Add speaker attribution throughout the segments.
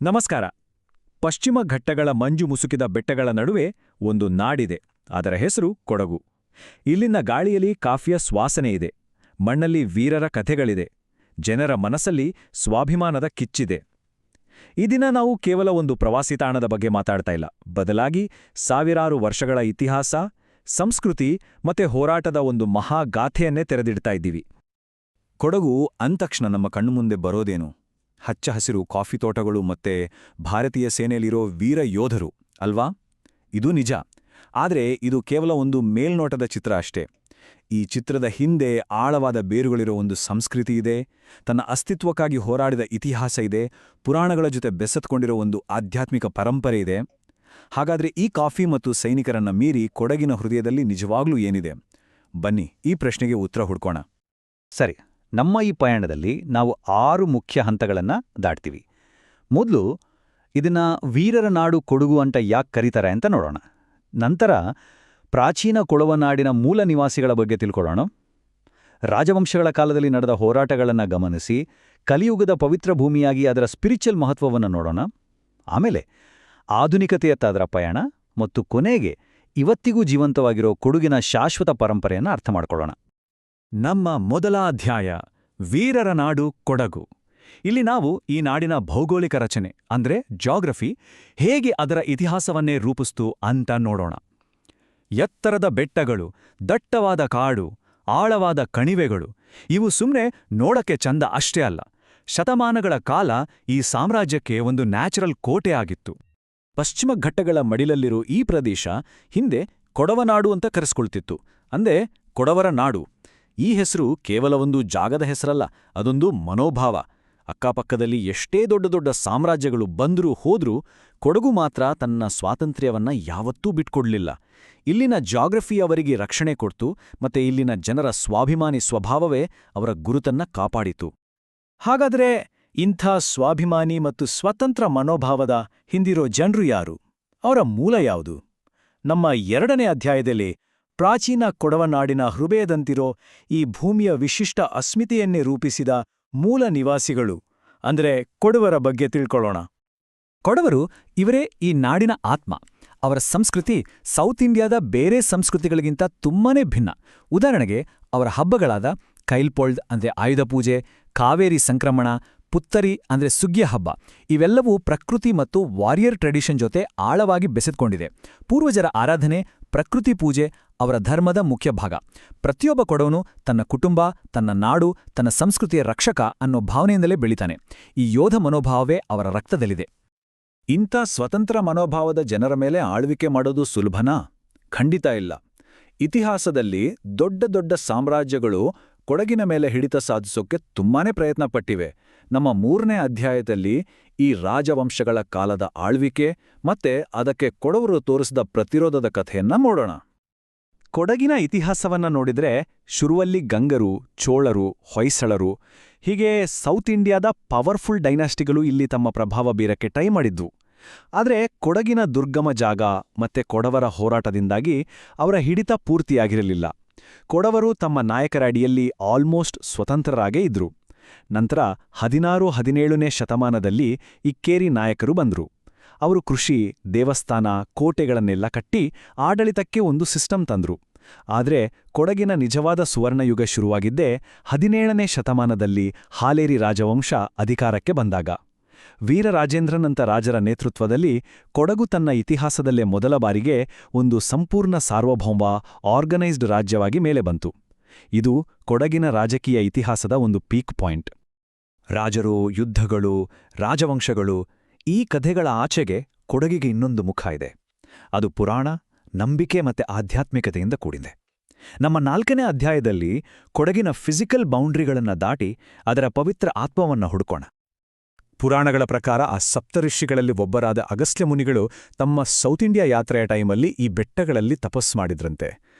Speaker 1: ನಮಸ್ಕಾರ. ಪಶ್ಚಿಮ ಘಟ್ಟಗಳ ಮಂಜು ಮುಸುಕಿದ ಬೆಟ್ಟಗಳ ನಡುವೆ ಒಂದು ನಾಡಿದೆ. ಅದರ ಹೆಸರು ಕೊಡಗು. ಇಲ್ಲಿನ ಗಾಳಿಯಲ್ಲಿ ಕಾಫಿಯ ಸುವಾಸನೆ ಇದೆ. ಮಣ್ಣಲ್ಲಿ ವೀರರ ಕಥೆಗಳಿದೆ. ಜನರ ಮನಸ್ಸಲ್ಲಿ ಸ್ವಾಭಿಮಾನದ ಕಿಚ್ಚಿದೆ. ಈ ದಿನ ನಾವು ಕೇವಲ ಒಂದು ಪ್ರವಾಸಿ ತಾಣದ ಬಗ್ಗೆ ಮಾತಾಡ್ತಾ ಇಲ್ಲ, ಬದಲಾಗಿ ಸಾವಿರಾರು ವರ್ಷಗಳ ಇತಿಹಾಸ, ಸಂಸ್ಕೃತಿ ಮತ್ತೆ ಹೋರಾಟದ ಒಂದು ಮಹಾಗಾಥೆಯನ್ನೇ ತೆರೆದಿಡ್ತಾ ಇದ್ದೀವಿ.
Speaker 2: ಕೊಡಗು ಅಂತಕ್ಷಣ ನಮ್ಮ ಕಣ್ಣುಮುಂದೆ ಬರೋದೇನು? ಹಚ್ಚ ಹಸಿರು ಕಾಫಿ ತೋಟಗಳು ಮತ್ತೆ ಭಾರತೀಯ ಸೇನೆಯಲ್ಲಿರೋ ವೀರ ಯೋಧರು ಅಲ್ವಾ? ಇದು ನಿಜ. ಆದರೆ ಇದು ಕೇವಲ ಒಂದು ಮೇಲ್ನೋಟದ ಚಿತ್ರ ಅಷ್ಟೇ. ಈ ಚಿತ್ರದ ಹಿಂದೆ ಆಳವಾದ ಬೇರುಗಳಿರೋ ಒಂದು ಸಂಸ್ಕೃತಿ ಇದೆ, ತನ್ನ ಅಸ್ತಿತ್ವಕ್ಕಾಗಿ ಹೋರಾಡಿದ ಇತಿಹಾಸ ಇದೆ, ಪುರಾಣಗಳ ಜೊತೆ ಬೆಸತ್ಕೊಂಡಿರೋ ಒಂದು ಆಧ್ಯಾತ್ಮಿಕ ಪರಂಪರೆ ಇದೆ. ಹಾಗಾದ್ರೆ ಈ ಕಾಫಿ ಮತ್ತು ಸೈನಿಕರನ್ನ ಮೀರಿ ಕೊಡಗಿನ ಹೃದಯದಲ್ಲಿ ನಿಜವಾಗ್ಲೂ ಏನಿದೆ? ಬನ್ನಿ ಈ ಪ್ರಶ್ನೆಗೆ ಉತ್ತರ ಹುಡ್ಕೋಣ.
Speaker 3: ಸರಿ, ನಮ್ಮ ಈ ಪಯಣದಲ್ಲಿ ನಾವು 6 ಮುಖ್ಯ ಹಂತಗಳನ್ನು ದಾಟ್ತೀವಿ. ಮೊದಲು ಇದನ್ನ ವೀರರ ನಾಡು ಕೊಡಗು ಅಂತ ಯಾಕೆ ಕರೀತಾರೆ ಅಂತ ನೋಡೋಣ. ನಂತರ ಪ್ರಾಚೀನ ಕೊಡವನಾಡಿನ ಮೂಲ ನಿವಾಸಿಗಳ ಬಗ್ಗೆ ತಿಳ್ಕೊಳ್ಳೋಣ. ರಾಜವಂಶಗಳ ಕಾಲದಲ್ಲಿ ನಡೆದ ಹೋರಾಟಗಳನ್ನು ಗಮನಿಸಿ ಕಲಿಯುಗದ ಪವಿತ್ರ ಭೂಮಿಯಾಗಿ ಅದರ ಸ್ಪಿರಿಚುವಲ್ ಮಹತ್ವವನ್ನು ನೋಡೋಣ. ಆಮೇಲೆ ಆಧುನಿಕತೆಯತ್ತ ಅದರ ಪಯಣ ಮತ್ತು ಕೊನೆಗೆ ಇವತ್ತಿಗೂ ಜೀವಂತವಾಗಿರೋ ಕೊಡಗಿನ ಶಾಶ್ವತ ಪರಂಪರೆಯನ್ನು ಅರ್ಥ ಮಾಡ್ಕೊಳ್ಳೋಣ.
Speaker 1: ನಮ್ಮ ಮೊದಲ ಅಧ್ಯಾಯ, ವೀರರ ನಾಡು ಕೊಡಗು. ಇಲ್ಲಿ ನಾವು ಈ ನಾಡಿನ ಭೌಗೋಳಿಕ ರಚನೆ ಅಂದ್ರೆ ಜಾಗ್ರಫಿ ಹೇಗೆ ಅದರ ಇತಿಹಾಸವನ್ನೇ ರೂಪಿಸ್ತು ಅಂತ ನೋಡೋಣ. ಎತ್ತರದ ಬೆಟ್ಟಗಳು, ದಟ್ಟವಾದ ಕಾಡು, ಆಳವಾದ ಕಣಿವೆಗಳು ಇವು ಸುಮ್ಮನೆ ನೋಡಕ್ಕೆ ಚಂದ ಅಷ್ಟೇ ಅಲ್ಲ. ಶತಮಾನಗಳ ಕಾಲ ಈ ಸಾಮ್ರಾಜ್ಯಕ್ಕೆ ಒಂದು ನ್ಯಾಚುರಲ್ ಕೋಟೆ ಆಗಿತ್ತು. ಪಶ್ಚಿಮ ಘಟ್ಟಗಳ ಮಡಿಲಲ್ಲಿರೋ ಈ ಪ್ರದೇಶ ಹಿಂದೆ ಕೊಡವನಾಡು ಅಂತ ಕರೆಸ್ಕೊಳ್ತಿತ್ತು, ಅಂದ್ರೆ ಕೊಡವರ ನಾಡು. ಈ ಹೆಸರು ಕೇವಲ ಒಂದು ಜಾಗದ ಹೆಸರಲ್ಲ, ಅದೊಂದು ಮನೋಭಾವ. ಅಕ್ಕಪಕ್ಕದಲ್ಲಿ ಎಷ್ಟೇ ದೊಡ್ಡ ದೊಡ್ಡ ಸಾಮ್ರಾಜ್ಯಗಳು ಬಂದ್ರೂ ಹೋದ್ರೂ ಕೊಡಗು ಮಾತ್ರ ತನ್ನ ಸ್ವಾತಂತ್ರ್ಯವನ್ನ ಯಾವತ್ತೂ ಬಿಟ್ಕೊಡ್ಲಿಲ್ಲ. ಇಲ್ಲಿನ ಜಾಗ್ರಫಿ ಅವರಿಗೆ ರಕ್ಷಣೆ ಕೊಡ್ತು, ಮತ್ತೆ ಇಲ್ಲಿನ ಜನರ ಸ್ವಾಭಿಮಾನಿ ಸ್ವಭಾವವೇ ಅವರ ಗುರುತನ್ನ ಕಾಪಾಡಿತು.
Speaker 4: ಹಾಗಾದ್ರೆ ಇಂಥ ಸ್ವಾಭಿಮಾನಿ ಮತ್ತು ಸ್ವತಂತ್ರ ಮನೋಭಾವದ ಹಿಂದಿರೋ ಜನರು ಯಾರು? ಅವರ ಮೂಲ ಯಾವುದು? ನಮ್ಮ 2ನೇ ಅಧ್ಯಾಯದಲ್ಲಿ ಪ್ರಾಚೀನ ಕೊಡವನಾಡಿನ ಹೃದಯದಂತಿರೋ ಈ ಭೂಮಿಯ ವಿಶಿಷ್ಟ ಅಸ್ಮಿತೆಯನ್ನೇ ರೂಪಿಸಿದ ಮೂಲ ನಿವಾಸಿಗಳು ಅಂದ್ರೆ ಕೊಡವರ ಬಗ್ಗೆ ತಿಳ್ಕೊಳ್ಳೋಣ.
Speaker 1: ಕೊಡವರು ಇವರೇ ಈ ನಾಡಿನ ಆತ್ಮ. ಅವರ ಸಂಸ್ಕೃತಿ ಸೌತ್ ಇಂಡಿಯಾದ ಬೇರೆ ಸಂಸ್ಕೃತಿಗಳಿಗಿಂತ ತುಂಬಾನೇ ಭಿನ್ನ. ಉದಾಹರಣೆಗೆ ಅವರ ಹಬ್ಬಗಳಾದ ಕೈಲ್ಪೊಳ್ದ್ ಅಂದ್ರೆ ಆಯುಧ ಪೂಜೆ, ಕಾವೇರಿ ಸಂಕ್ರಮಣ, ಪುತ್ತರಿ ಅಂದ್ರೆ ಸುಗ್ಗಿಯ ಹಬ್ಬ ಇವೆಲ್ಲವೂ ಪ್ರಕೃತಿ ಮತ್ತು ವಾರಿಯರ್ ಟ್ರೆಡಿಷನ್ ಜೊತೆ ಆಳವಾಗಿ ಬೆಸೆದುಕೊಂಡಿದೆ. ಪೂರ್ವಜರ ಆರಾಧನೆ, ಪ್ರಕೃತಿ ಪೂಜೆ ಅವರ ಧರ್ಮದ ಮುಖ್ಯ ಭಾಗ. ಪ್ರತಿಯೊಬ್ಬ ಕೊಡವನು ತನ್ನ ಕುಟುಂಬ, ತನ್ನ ನಾಡು, ತನ್ನ ಸಂಸ್ಕೃತಿಯ ರಕ್ಷಕ ಅನ್ನೋ ಭಾವನೆಯಿಂದಲೇ ಬೆಳಿತಾನೆ. ಈ ಯೋಧ ಮನೋಭಾವವೇ ಅವರ ರಕ್ತದಲ್ಲಿದೆ.
Speaker 2: ಇಂಥ ಸ್ವತಂತ್ರ ಮನೋಭಾವದ ಜನರ ಮೇಲೆ ಆಳ್ವಿಕೆ ಮಾಡೋದು ಸುಲಭನಾ? ಖಂಡಿತ ಇಲ್ಲ. ಇತಿಹಾಸದಲ್ಲಿ ದೊಡ್ಡ ದೊಡ್ಡ ಸಾಮ್ರಾಜ್ಯಗಳು ಕೊಡಗಿನ ಮೇಲೆ ಹಿಡಿತ ಸಾಧಿಸೋಕೆ ತುಂಬಾನೇ ಪ್ರಯತ್ನ ಪಟ್ಟಿವೆ. ನಮ್ಮ 3ನೇ ಅಧ್ಯಾಯದಲ್ಲಿ ಈ ರಾಜವಂಶಗಳ ಕಾಲದ ಆಳ್ವಿಕೆ ಮತ್ತೆ ಅದಕ್ಕೆ ಕೊಡವರು ತೋರಿಸಿದ ಪ್ರತಿರೋಧದ ಕಥೆಯನ್ನ ನೋಡೋಣ.
Speaker 1: ಕೊಡಗಿನ ಇತಿಹಾಸವನ್ನ ನೋಡಿದ್ರೆ ಶುರುವಲ್ಲಿ ಗಂಗರು, ಚೋಳರು, ಹೊಯ್ಸಳರು ಹೀಗೆ ಸೌತ್ ಇಂಡಿಯಾದ ಪವರ್ಫುಲ್ ಡೈನಾಸ್ಟಿಗಳು ಇಲ್ಲಿ ತಮ್ಮ ಪ್ರಭಾವ ಬೀರಕ್ಕೆ ಟ್ರೈ ಮಾಡಿದ್ವು. ಆದರೆ ಕೊಡಗಿನ ದುರ್ಗಮ ಜಾಗ ಮತ್ತೆ ಕೊಡವರ ಹೋರಾಟದಿಂದಾಗಿ ಅವರ ಹಿಡಿತ ಪೂರ್ತಿಯಾಗಿರಲಿಲ್ಲ. ಕೊಡವರು ತಮ್ಮ ನಾಯಕರ ಅಡಿಯಲ್ಲಿ ಆಲ್ಮೋಸ್ಟ್ ಸ್ವತಂತ್ರರಾಗೇ ಇದ್ರು. ನಂತರ 16-17ನೇ ಶತಮಾನದಲ್ಲಿ ಇಕ್ಕೇರಿ ನಾಯಕರು ಬಂದ್ರು. ಅವರು ಕೃಷಿ, ದೇವಸ್ಥಾನ, ಕೋಟೆಗಳನ್ನೆಲ್ಲ ಕಟ್ಟಿ ಆಡಳಿತಕ್ಕೆ ಒಂದು ಸಿಸ್ಟಮ್ ತಂದ್ರು. ಆದರೆ ಕೊಡಗಿನ ನಿಜವಾದ ಸುವರ್ಣಯುಗ ಶುರುವಾಗಿದ್ದೇ 17ನೇ ಶತಮಾನದಲ್ಲಿ ಹಾಲೇರಿ ರಾಜವಂಶ ಅಧಿಕಾರಕ್ಕೆ ಬಂದಾಗ. ವೀರರಾಜೇಂದ್ರನಂಥ ರಾಜರ ನೇತೃತ್ವದಲ್ಲಿ ಕೊಡಗು ತನ್ನ ಇತಿಹಾಸದಲ್ಲೇ ಮೊದಲ ಬಾರಿಗೆ ಒಂದು ಸಂಪೂರ್ಣ ಸಾರ್ವಭೌಮ ಆರ್ಗನೈಸ್ಡ್ ರಾಜ್ಯವಾಗಿ ಮೇಲೆ ಬಂತು. ಇದು ಕೊಡಗಿನ ರಾಜಕೀಯ ಇತಿಹಾಸದ ಒಂದು ಪೀಕ್ ಪಾಯಿಂಟ್. ರಾಜರು, ಯುದ್ಧಗಳು, ರಾಜವಂಶಗಳು ಈ ಕಥೆಗಳ ಆಚೆಗೆ ಕೊಡಗಿಗೆ ಇನ್ನೊಂದು ಮುಖ ಇದೆ. ಅದು ಪುರಾಣ, ನಂಬಿಕೆ ಮತ್ತೆ ಆಧ್ಯಾತ್ಮಿಕತೆಯಿಂದ ಕೂಡಿದೆ. ನಮ್ಮ 4ನೇ ಅಧ್ಯಾಯದಲ್ಲಿ ಕೊಡಗಿನ ಫಿಸಿಕಲ್ ಬೌಂಡ್ರಿಗಳನ್ನು ದಾಟಿ ಅದರ ಪವಿತ್ರ ಆತ್ಮವನ್ನ ಹುಡುಕೋಣ. ಪುರಾಣಗಳ ಪ್ರಕಾರ ಆ ಸಪ್ತಋಷಿಗಳಲ್ಲಿ ಒಬ್ಬರಾದ ಅಗಸ್ತ್ಯ ಮುನಿಗಳು ತಮ್ಮ ಸೌತ್ ಇಂಡಿಯಾ ಯಾತ್ರೆಯ ಟೈಮಲ್ಲಿ ಈ ಬೆಟ್ಟಗಳಲ್ಲಿ ತಪಸ್ಸು ಮಾಡಿದ್ರಂತೆ.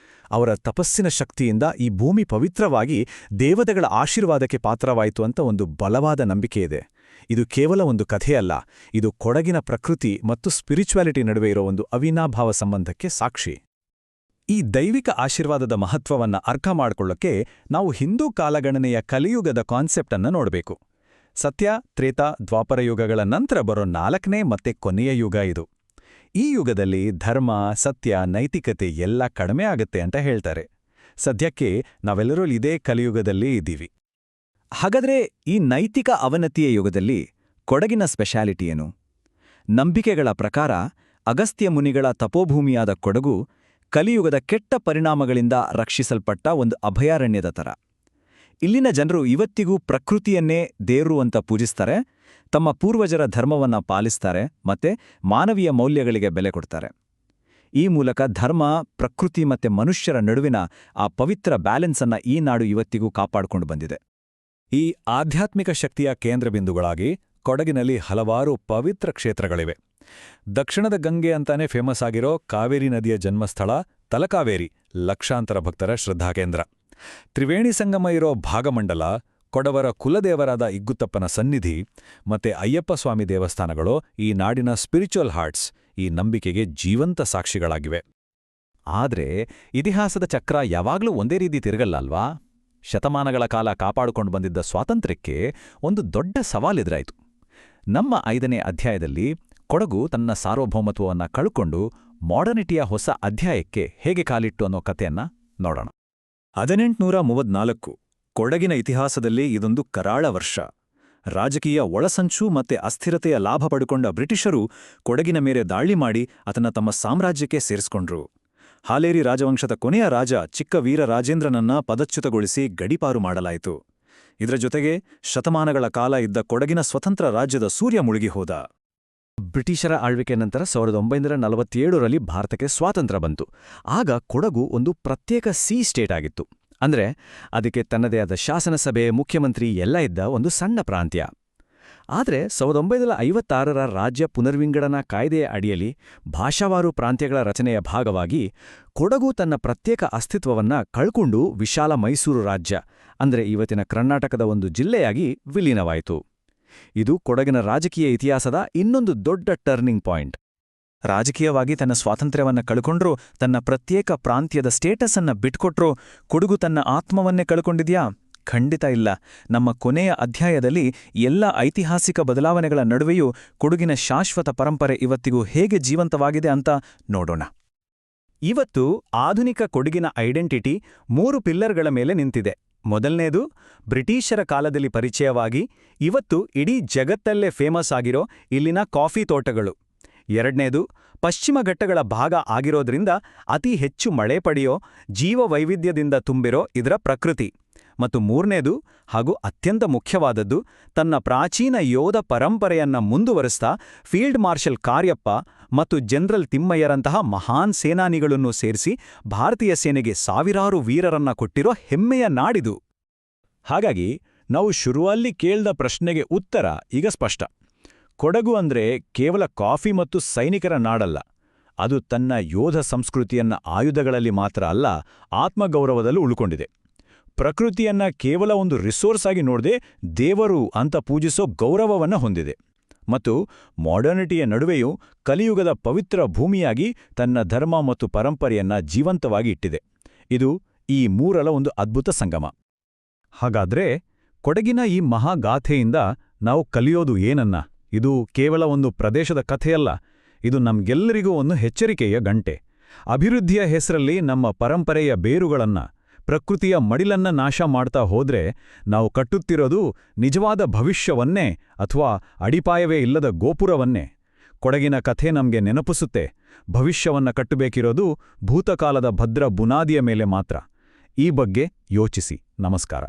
Speaker 1: ಅವರ ತಪಸ್ಸಿನ ಶಕ್ತಿಯಿಂದ ಈ ಭೂಮಿ ಪವಿತ್ರವಾಗಿ ದೇವತೆಗಳ ಆಶೀರ್ವಾದಕ್ಕೆ ಪಾತ್ರವಾಯಿತು ಅಂತ ಒಂದು ಬಲವಾದ ನಂಬಿಕೆಯಿದೆ. ಇದು ಕೇವಲ ಒಂದು ಕಥೆಯಲ್ಲ, ಇದು ಕೊಡಗಿನ ಪ್ರಕೃತಿ ಮತ್ತು ಸ್ಪಿರಿಚುವಾಲಿಟಿ ನಡುವೆ ಇರೋ ಒಂದು ಅವಿನಾಭಾವ ಸಂಬಂಧಕ್ಕೆ ಸಾಕ್ಷಿ. ಈ ದೈವಿಕ ಆಶೀರ್ವಾದದ ಮಹತ್ವವನ್ನ ಅರ್ಥ ಮಾಡಿಕೊಳ್ಳೋಕೆ ನಾವು ಹಿಂದೂ ಕಾಲಗಣನೆಯ ಕಲಿಯುಗದ ಕಾನ್ಸೆಪ್ಟನ್ನು ನೋಡಬೇಕು.
Speaker 2: ಸತ್ಯ ತ್ರೇತ ದ್ವಾಪರ ಯುಗಗಳ ನಂತರ ಬರೋ 4ನೇ ಮತ್ತೆ ಕೊನೆಯ ಯುಗ ಇದು. ಈ ಯುಗದಲ್ಲಿ ಧರ್ಮ ಸತ್ಯ ನೈತಿಕತೆ ಎಲ್ಲ ಕಡಿಮೆ ಆಗುತ್ತೆ ಅಂತ ಹೇಳ್ತಾರೆ. ಸದ್ಯಕ್ಕೆ ನಾವೆಲ್ಲರೂ ಇದೇ ಕಲಿಯುಗದಲ್ಲಿ ಇದ್ದೀವಿ.
Speaker 3: ಹಾಗಾದ್ರೆ ಈ ನೈತಿಕ ಅವನತಿಯ ಯುಗದಲ್ಲಿ ಕೊಡಗಿನ ಸ್ಪೆಷಾಲಿಟಿ ಏನು? ನಂಬಿಕೆಗಳ ಪ್ರಕಾರ ಅಗಸ್ತ್ಯ ಮುನಿಗಳ ತಪೋಭೂಮಿಯಾದ ಕೊಡಗು ಕಲಿಯುಗದ ಕೆಟ್ಟ ಪರಿಣಾಮಗಳಿಂದ ರಕ್ಷಿಸಲ್ಪಟ್ಟ ಒಂದು ಅಭಯಾರಣ್ಯದ ಥರ. ಇಲ್ಲಿನ ಜನರು ಇವತ್ತಿಗೂ ಪ್ರಕೃತಿಯನ್ನೇ ದೇವ್ರು ಅಂತ ಪೂಜಿಸ್ತಾರೆ, ತಮ್ಮ ಪೂರ್ವಜರ ಧರ್ಮವನ್ನ ಪಾಲಿಸ್ತಾರೆ ಮತ್ತೆ ಮಾನವೀಯ ಮೌಲ್ಯಗಳಿಗೆ ಬೆಲೆ ಕೊಡ್ತಾರೆ. ಈ ಮೂಲಕ ಧರ್ಮ, ಪ್ರಕೃತಿ ಮತ್ತೆ ಮನುಷ್ಯರ ನಡುವಿನ ಆ ಪವಿತ್ರ ಬ್ಯಾಲೆನ್ಸನ್ನ ಈ ನಾಡು ಇವತ್ತಿಗೂ ಕಾಪಾಡಿಕೊಂಡು ಬಂದಿದೆ.
Speaker 2: ಈ ಆಧ್ಯಾತ್ಮಿಕ ಶಕ್ತಿಯ ಕೇಂದ್ರಬಿಂದುಗಳಾಗಿ ಕೊಡಗಿನಲ್ಲಿ ಹಲವಾರು ಪವಿತ್ರ ಕ್ಷೇತ್ರಗಳಿವೆ. ದಕ್ಷಿಣದ ಗಂಗೆ ಅಂತಾನೆ ಫೇಮಸ್ ಆಗಿರೋ ಕಾವೇರಿ ನದಿಯ ಜನ್ಮಸ್ಥಳ ತಲಕಾವೇರಿ ಲಕ್ಷಾಂತರ ಭಕ್ತರ ಶ್ರದ್ಧಾಕೇಂದ್ರ. ತ್ರಿವೇಣಿ ಸಂಗಮ ಇರೋ ಭಾಗಮಂಡಲ, ಕೊಡವರ ಕುಲದೇವರಾದ ಇಗ್ಗುತ್ತಪ್ಪನ ಸನ್ನಿಧಿ ಮತ್ತೆ ಅಯ್ಯಪ್ಪ ಸ್ವಾಮಿ ದೇವಸ್ಥಾನಗಳು ಈ ನಾಡಿನ ಸ್ಪಿರಿಚುವಲ್ ಹಾರ್ಟ್ಸ್, ಈ ನಂಬಿಕೆಗೆ ಜೀವಂತ ಸಾಕ್ಷಿಗಳಾಗಿವೆ.
Speaker 3: ಆದ್ರೆ ಇತಿಹಾಸದ ಚಕ್ರ ಯಾವಾಗ್ಲೂ ಒಂದೇ ರೀತಿ ತಿರುಗಲ್ಲ ಅಲ್ವಾ? ಶತಮಾನಗಳ ಕಾಲ ಕಾಪಾಡಿಕೊಂಡು ಬಂದಿದ್ದ ಸ್ವಾತಂತ್ರ್ಯಕ್ಕೆ ಒಂದು ದೊಡ್ಡ ಸವಾಲೆದುರಾಯಿತು. ನಮ್ಮ 5ನೇ ಅಧ್ಯಾಯದಲ್ಲಿ ಕೊಡಗು ತನ್ನ ಸಾರ್ವಭೌಮತ್ವವನ್ನು ಕಳ್ಕೊಂಡು ಮಾಡರ್ನಿಟಿಯ ಹೊಸ ಅಧ್ಯಾಯಕ್ಕೆ ಹೇಗೆ ಕಾಲಿಟ್ಟು ಅನ್ನೋ ಕಥೆಯನ್ನ ನೋಡೋಣ.
Speaker 2: 1834 ಕೊಡಗಿನ ಇತಿಹಾಸದಲ್ಲಿ ಇದೊಂದು ಕರಾಳ ವರ್ಷ. ರಾಜಕೀಯ ಒಳಸಂಚು ಮತ್ತೆ ಅಸ್ಥಿರತೆಯ ಲಾಭ ಪಡೆಕೊಂಡ ಬ್ರಿಟಿಷರು ಕೊಡಗಿನ ಮೇಲೆ ದಾಳಿ ಮಾಡಿ ಅದನ್ನ ತಮ್ಮ ಸಾಮ್ರಾಜ್ಯಕ್ಕೆ ಸೇರಿಸ್ಕೊಂಡ್ರು. ಹಾಲೇರಿ ರಾಜವಂಶದ ಕೊನೆಯ ರಾಜ ಚಿಕ್ಕ ವೀರ ರಾಜೇಂದ್ರನನ್ನ ಪದಚ್ಯುತಗೊಳಿಸಿ ಗಡೀಪಾರು ಮಾಡಲಾಯಿತು. ಇದರ ಜೊತೆಗೆ ಶತಮಾನಗಳ ಕಾಲ ಇದ್ದ ಕೊಡಗಿನ ಸ್ವತಂತ್ರ ರಾಜ್ಯದ ಸೂರ್ಯ ಮುಳುಗಿ ಹೋದ.
Speaker 1: ಬ್ರಿಟಿಷರ ಆಳ್ವಿಕೆ ನಂತರ 1947ರಲ್ಲಿ ಭಾರತಕ್ಕೆ ಸ್ವಾತಂತ್ರ್ಯ ಬಂತು. ಆಗ ಕೊಡಗು ಒಂದು ಪ್ರತ್ಯೇಕ ಸ್ಟೇಟ್ ಆಗಿತ್ತು. ಅಂದ್ರೆ ಅದಕ್ಕೆ ತನ್ನದೇ ಆದ ಶಾಸನಸಭೆ, ಮುಖ್ಯಮಂತ್ರಿ ಎಲ್ಲ ಇದ್ದ ಒಂದು ಸಣ್ಣ ಪ್ರಾಂತ್ಯ. ಆದರೆ 1956ರ ರಾಜ್ಯ ಪುನರ್ವಿಂಗಡನಾ ಕಾಯ್ದೆಯ ಅಡಿಯಲ್ಲಿ ಭಾಷಾವಾರು ಪ್ರಾಂತ್ಯಗಳ ರಚನೆಯ ಭಾಗವಾಗಿ ಕೊಡಗು ತನ್ನ ಪ್ರತ್ಯೇಕ ಅಸ್ತಿತ್ವವನ್ನ ಕಳ್ಕೊಂಡು ವಿಶಾಲ ಮೈಸೂರು ರಾಜ್ಯ, ಅಂದ್ರೆ ಇವತ್ತಿನ ಕರ್ನಾಟಕದ ಒಂದು ಜಿಲ್ಲೆಯಾಗಿ ವಿಲೀನವಾಯಿತು. ಇದು ಕೊಡಗಿನ ರಾಜಕೀಯ ಇತಿಹಾಸದ ಇನ್ನೊಂದು ದೊಡ್ಡ ಟರ್ನಿಂಗ್ ಪಾಯಿಂಟ್. ರಾಜಕೀಯವಾಗಿ ತನ್ನ ಸ್ವಾತಂತ್ರ್ಯವನ್ನ ಕಳ್ಕೊಂಡ್ರೂ, ತನ್ನ ಪ್ರತ್ಯೇಕ ಪ್ರಾಂತ್ಯದ ಸ್ಟೇಟಸ್ ಅನ್ನ ಬಿಟ್ಕೊಟ್ರೂ ಕೊಡಗು ತನ್ನ ಆತ್ಮವನ್ನೇ ಕಳ್ಕೊಂಡಿದ್ಯಾ? ಖಂಡಿತ ಇಲ್ಲ. ನಮ್ಮ ಕೊನೆಯ ಅಧ್ಯಾಯದಲ್ಲಿ ಎಲ್ಲ ಐತಿಹಾಸಿಕ ಬದಲಾವಣೆಗಳ ನಡುವೆಯೂ ಕೊಡಗಿನ ಶಾಶ್ವತ ಪರಂಪರೆ ಇವತ್ತಿಗೂ ಹೇಗೆ ಜೀವಂತವಾಗಿದೆ ಅಂತ ನೋಡೋಣ. ಇವತ್ತು ಆಧುನಿಕ ಕೊಡಗಿನ ಐಡೆಂಟಿಟಿ 3 ಪಿಲ್ಲರ್ಗಳ ಮೇಲೆ ನಿಂತಿದೆ. ಮೊದಲನೇದು, ಬ್ರಿಟಿಷರ ಕಾಲದಲ್ಲಿ ಪರಿಚಯವಾಗಿ ಇವತ್ತು ಇಡೀ ಜಗತ್ತಲ್ಲೇ ಫೇಮಸ್ ಆಗಿರೋ ಇಲ್ಲಿನ ಕಾಫಿ ತೋಟಗಳು. ಎರಡನೇದು, ಪಶ್ಚಿಮ ಘಟ್ಟಗಳ ಭಾಗ ಆಗಿರೋದ್ರಿಂದ ಅತಿ ಹೆಚ್ಚು ಮಳೆ ಪಡೆಯೋ, ಜೀವ ವೈವಿಧ್ಯದಿಂದ ತುಂಬಿರೋ ಇದರ ಪ್ರಕೃತಿ. ಮತ್ತು ಮೂರನೇದು ಹಾಗೂ ಅತ್ಯಂತ ಮುಖ್ಯವಾದದ್ದು, ತನ್ನ ಪ್ರಾಚೀನ ಯೋಧ ಪರಂಪರೆಯನ್ನ ಮುಂದುವರಿಸ್ತಾ ಫೀಲ್ಡ್ ಮಾರ್ಷಲ್ ಕಾರ್ಯಪ್ಪ ಮತ್ತು ಜನರಲ್ ತಿಮ್ಮಯ್ಯರಂತಹ ಮಹಾನ್ ಸೇನಾನಿಗಳನ್ನು ಸೇರಿಸಿ ಭಾರತೀಯ ಸೇನೆಗೆ ಸಾವಿರಾರು ವೀರರನ್ನ ಕೊಟ್ಟಿರೋ ಹೆಮ್ಮೆಯ ನಾಡಿದು. ಹಾಗಾಗಿ ನಾವು ಶುರುವಲ್ಲಿ ಕೇಳ್ದ ಪ್ರಶ್ನೆಗೆ ಉತ್ತರ ಈಗ ಸ್ಪಷ್ಟ. ಕೊಡಗು ಅಂದ್ರೆ ಕೇವಲ ಕಾಫಿ ಮತ್ತು ಸೈನಿಕರ ನಾಡಲ್ಲ. ಅದು ತನ್ನ ಯೋಧ ಸಂಸ್ಕೃತಿಯನ್ನ ಆಯುಧಗಳಲ್ಲಿ ಮಾತ್ರ ಅಲ್ಲ, ಆತ್ಮಗೌರವದಲ್ಲೂ ಉಳ್ಕೊಂಡಿದೆ. ಪ್ರಕೃತಿಯನ್ನ ಕೇವಲ ಒಂದು ರಿಸೋರ್ಸ್ ಆಗಿ ನೋಡದೆ ದೇವರು ಅಂತ ಪೂಜಿಸೋ ಗೌರವವನ್ನ ಹೊಂದಿದೆ. ಮತ್ತು ಮಾಡರ್ನಿಟಿಯ ನಡುವೆಯೂ ಕಲಿಯುಗದ ಪವಿತ್ರ ಭೂಮಿಯಾಗಿ ತನ್ನ ಧರ್ಮ ಮತ್ತು ಪರಂಪರೆಯನ್ನ ಜೀವಂತವಾಗಿ ಇಟ್ಟಿದೆ. ಇದು ಈ ಮೂರರ ಒಂದು ಅದ್ಭುತ ಸಂಗಮ. ಹಾಗಾದ್ರೆ ಕೊಡಗಿನ ಈ ಮಹಾಗಾಥೆಯಿಂದ ನಾವು ಕಲಿಯೋದು ಏನನ್ನ? ಇದು ಕೇವಲ ಒಂದು ಪ್ರದೇಶದ ಕಥೆಯಲ್ಲ, ಇದು ನಮ್ಗೆಲ್ಲರಿಗೂ ಒಂದು ಎಚ್ಚರಿಕೆಯ ಗಂಟೆ. ಅಭಿವೃದ್ಧಿಯ ಹೆಸರಲ್ಲಿ ನಮ್ಮ ಪರಂಪರೆಯ ಬೇರುಗಳನ್ನ, ಪ್ರಕೃತಿಯ ಮಡಿಲನ್ನ ನಾಶ ಮಾಡ್ತಾ ಹೋದ್ರೆ ನಾವು ಕಟ್ಟುತ್ತಿರೋದು ನಿಜವಾದ ಭವಿಷ್ಯವನ್ನೇ ಅಥವಾ ಅಡಿಪಾಯವೇ ಇಲ್ಲದ ಗೋಪುರವನ್ನೇ. ಕೊಡಗಿನ ಕಥೆ ನಮ್ಗೆ ನೆನಪಿಸುತ್ತೆ, ಭವಿಷ್ಯವನ್ನ ಕಟ್ಟಬೇಕಿರೋದು ಭೂತಕಾಲದ ಭದ್ರ ಬುನಾದಿಯ ಮೇಲೆ ಮಾತ್ರ. ಈ ಬಗ್ಗೆ ಯೋಚಿಸಿ. ನಮಸ್ಕಾರ.